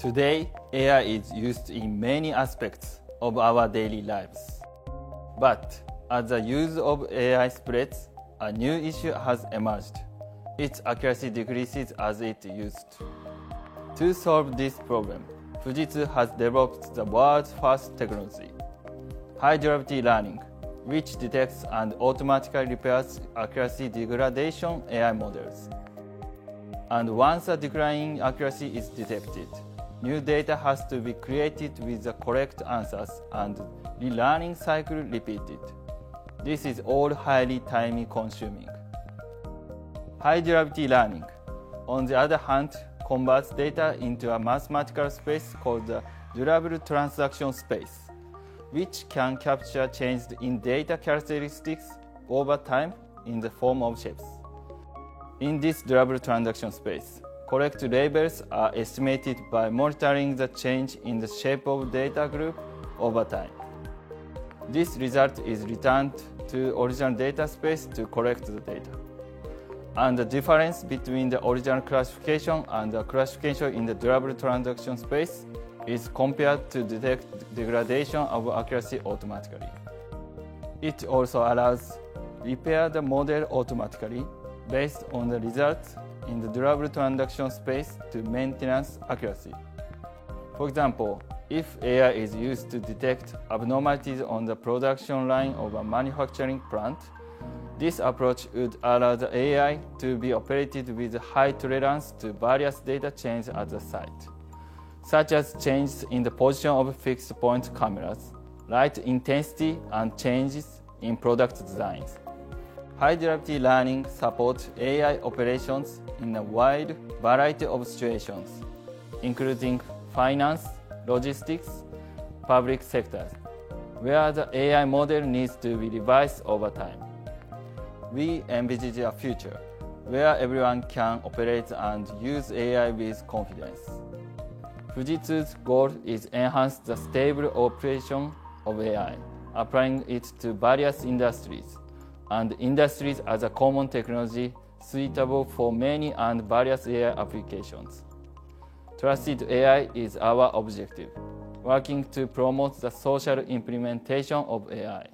Today, AI is used in many aspects of our daily lives. But as the use of AI spreads, a new issue has emerged. Its accuracy decreases as it used. To solve this problem, Fujitsu has developed the world's first technology, high-durability learning, which detects and automatically repairs accuracy degradation AI models. And once a decline in accuracy is detected, new data has to be created with the correct answers and relearning cycle repeated. This is all highly time-consuming. High-durability learning, on the other hand, converts data into a mathematical space called the durable transaction space, which can capture changes in data characteristics over time in the form of shapes. In this durable transaction space, correct labels are estimated by monitoring the change in the shape of data group over time. This result is returned to original data space to correct the data. And the difference between the original classification and the classification in the durable transaction space is compared to detect degradation of accuracy automatically. It also allows repair the model automatically based on the results in the durable transaction space to maintenance accuracy. For example, if AI is used to detect abnormalities on the production line of a manufacturing plant, this approach would allow the AI to be operated with high tolerance to various data changes at the site, such as changes in the position of fixed point cameras, light intensity, and changes in product designs. High-durability learning supports AI operations in a wide variety of situations, including finance, logistics, public sectors, where the AI model needs to be revised over time. We envisage a future where everyone can operate and use AI with confidence. Fujitsu's goal is to enhance the stable operation of AI, applying it to various industries, and industries as a common technology suitable for many and various AI applications. Trusted AI is our objective, working to promote the social implementation of AI.